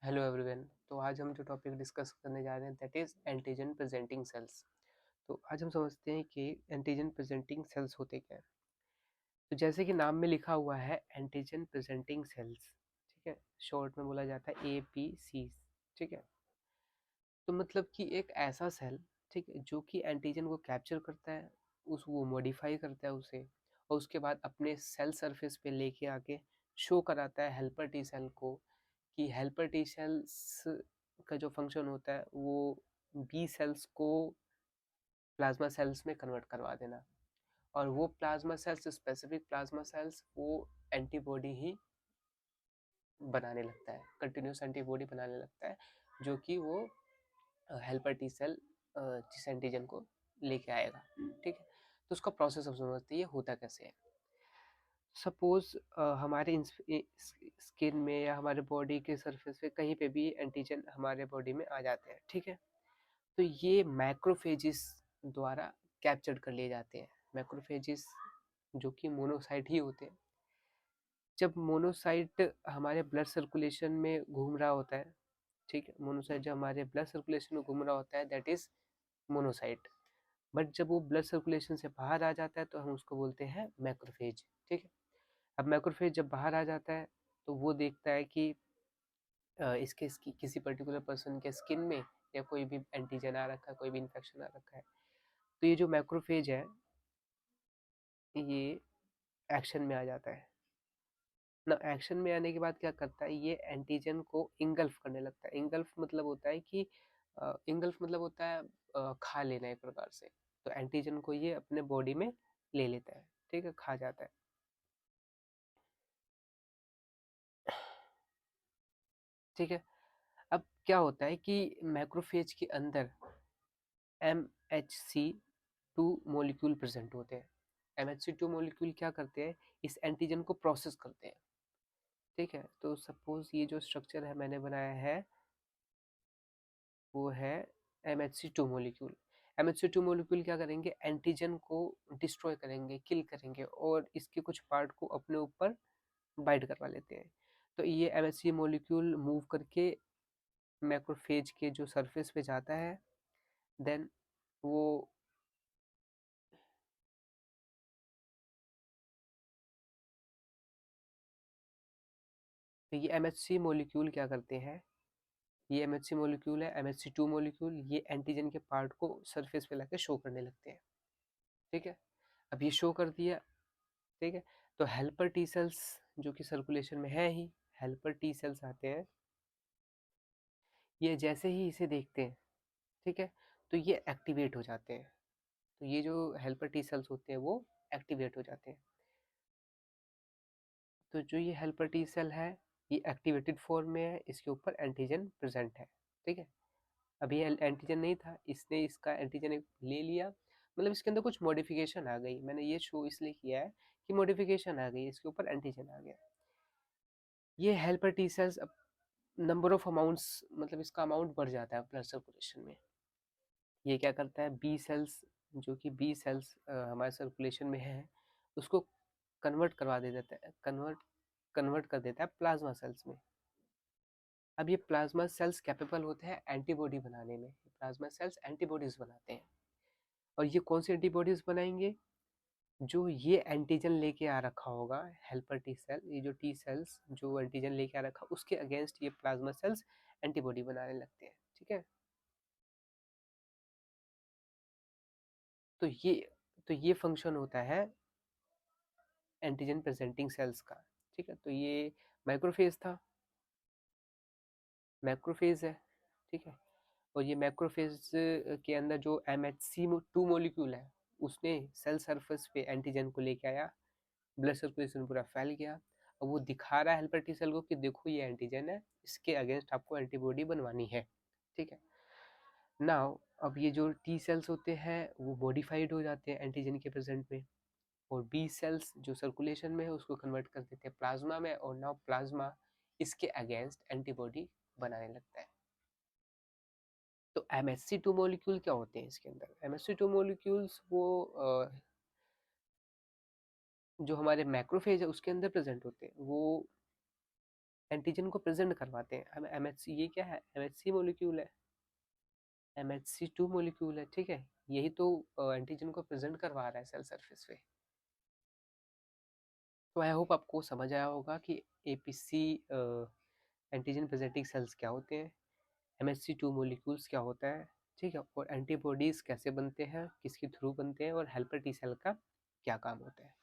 Hello everyone. तो आज हम जो टॉपिक डिस्कस करने जा रहे हैं that is antigen presenting sales. तो आज हम समझते हैं कि एंटीजन प्रेजेंटिंग सेल्स होते क्या हैं। तो जैसे कि नाम में लिखा हुआ है एंटीजन प्रेजेंटिंग सेल्स, ठीक है, शॉर्ट में बोला जाता है APC, ठीक है। तो मतलब कि एक ऐसा सेल, ठीक है, जो कि एंटीजन को कैप्चर करता है, उस वो मॉडिफाई करता है उसे, और उसके बाद अपने सेल सरफेस पे लेके आके शो कराता है हेल्पर टी सेल को कि हेल्पर टी सेल्स का जो फंक्शन होता है वो बी सेल्स को प्लाज्मा सेल्स में कन्वर्ट करवा देना। और वो plasma cells, specific plasma cells, वो एंटीबॉडी ही बनाने लगता है, कंटिन्यूस एंटीबॉडी बनाने लगता है, जो कि वो हेल्पर टी सेल जिस एंटीजन को लेके आएगा, ठीक है। तो उसका प्रोसेस अब समझते हैं ये होता कैसे है। सपोज हमारे स्किन में या हमारे बॉडी के सरफेस पे कहीं पे भी एंटीजन हमारे बॉडी में आ जाते हैं, ठीक है। तो ये मैक्रोफेजिस द्वारा कैप्चर्ड कर लिए जाते हैं। मैक्रोफेजिस जो कि मोनोसाइट ही होते हैं। जब मोनोसाइट हमारे ब्लड सर्कुलेशन में घूम रहा होता है, ठीक है, मोनोसाइट जब हमारे ब्लड सर्कुलेशन में घूम रहा होता है दैट इज मोनोसाइट। बट जब वो ब्लड सर्कुलेशन से बाहर आ जाता है तो हम उसको बोलते हैं मैक्रोफेज, ठीक है। अब मैक्रोफेज जब बाहर आ जाता है तो वो देखता है कि इसकी किसी पर्टिकुलर पर्सन के स्किन में या कोई भी एंटीजन आ रखा है, कोई भी इन्फेक्शन आ रखा है। तो ये जो मैक्रोफेज है ये एक्शन में आ जाता है ना। एक्शन में आने के बाद क्या करता है, ये एंटीजन को इंगल्फ करने लगता है। इंगल्फ मतलब होता है कि इंगल्फ मतलब होता है खा लेना एक प्रकार से। तो एंटीजन को ये अपने बॉडी में ले लेता है, ठीक है, खा जाता है, ठीक है। अब क्या होता है कि मैक्रोफेज के अंदर MHC2 मॉलिक्यूल प्रेजेंट होते हैं। MHC2 मॉलिक्यूल क्या करते हैं, इस एंटीजन को प्रोसेस करते हैं, ठीक है। तो सपोज ये जो स्ट्रक्चर है मैंने बनाया है वो है MHC2 मॉलिक्यूल। MHC2 मॉलिक्यूल क्या करेंगे, एंटीजन को डिस्ट्रॉय करेंगे, किल करेंगे, और इसके कुछ पार्ट को अपने ऊपर बाइंड करवा लेते हैं। तो ये MHC मॉलिक्यूल मूव करके मैक्रोफेज के जो सरफेस पे जाता है, देन वो तो ये MHC मॉलिक्यूल क्या करते हैं, ये MHC मॉलिक्यूल है, MHC2 मॉलिक्यूल, ये एंटीजन के पार्ट को सरफेस पे लाके शो करने लगते हैं, ठीक है। अब ये शो कर दिया, ठीक है। तो हेल्पर टी सेल्स जो कि सर्कुलेशन में है ही, हेल्पर टी सेल्स आते हैं, ये जैसे ही इसे देखते हैं, ठीक है, तो ये एक्टिवेट हो जाते हैं। तो ये जो हेल्पर टी सेल्स होते हैं वो एक्टिवेट हो जाते हैं। तो जो ये हेल्पर टी सेल है ये एक्टिवेटेड फॉर्म में है, इसके ऊपर एंटीजन प्रेजेंट है, ठीक है। अभी एंटीजन नहीं था, इसने इसका एंटीजन ले लिया, मतलब इसके अंदर कुछ मॉडिफिकेशन आ गई। मैंने ये शो इसलिए किया है कि मॉडिफिकेशन आ गई, इसके ऊपर एंटीजन आ गया। ये हेल्पर टी सेल्स अब नंबर ऑफ अमाउंट्स, मतलब इसका अमाउंट बढ़ जाता है ब्लड सर्कुलेशन में। ये क्या करता है, बी सेल्स जो कि बी सेल्स हमारे सर्कुलेशन में है उसको कन्वर्ट करवा दे देता है, कन्वर्ट कन्वर्ट कर देता है प्लाज्मा सेल्स में। अब ये प्लाज्मा सेल्स कैपेबल होते हैं एंटीबॉडी बनाने में। प्लाज्मा सेल्स एंटीबॉडीज बनाते हैं, और ये कौन सी एंटीबॉडीज बनाएंगे, जो ये एंटीजन लेके आ रखा होगा हेल्पर टी सेल, ये जो टी सेल्स जो एंटीजन लेके आ रखा उसके अगेंस्ट ये प्लाज्मा सेल्स एंटीबॉडी बनाने लगते हैं, ठीक है। तो ये तो ये फंक्शन होता है एंटीजन प्रेजेंटिंग सेल्स का, ठीक है। तो ये मैक्रोफेज था, मैक्रोफेज है, ठीक है। और ये मैक्रोफेज के अंदर जो MHC2 मॉलिक्यूल है उसने सेल सरफेस पे एंटीजन को लेके आया, ब्लड सर्कुलेशन पूरा फैल गया। अब वो दिखा रहा है हेल्पर टी सेल को कि देखो ये एंटीजन है, इसके अगेंस्ट आपको एंटीबॉडी बनवानी है, ठीक है। नाउ अब ये जो टी सेल्स होते हैं वो मॉडिफाइड हो जाते हैं एंटीजन के प्रेजेंट में, और बी सेल्स जो सर्कुलेशन में है उसको कन्वर्ट कर देते हैं प्लाज्मा में, और नाउ प्लाज्मा इसके अगेंस्ट एंटीबॉडी बनाने लगता है। तो MHC2 मॉलिक्यूल क्या होते हैं इसके अंदर, MHC2 मॉलिक्यूल्स वो जो हमारे मैक्रोफेज है उसके अंदर प्रेजेंट होते हैं। वो एंटीजन को प्रेजेंट करवाते हैं। अब एमएचसी ये क्या है, एमएचसी मॉलिक्यूल है, MHC2 मॉलिक्यूल है, ठीक है, यही तो एंटीजन को प्रेजेंट करवा रहा है सेल सरफेस पे। तो आई होप आपको समझ आया होगा कि एपीसी एंटीजन प्रेजेंटिंग सेल्स क्या होते हैं, MHC2 मॉलिक्यूल्स क्या होता है, ठीक है, और एंटीबॉडीज कैसे बनते हैं, किसके थ्रू बनते हैं, और हेल्पर टी सेल का क्या काम होता है।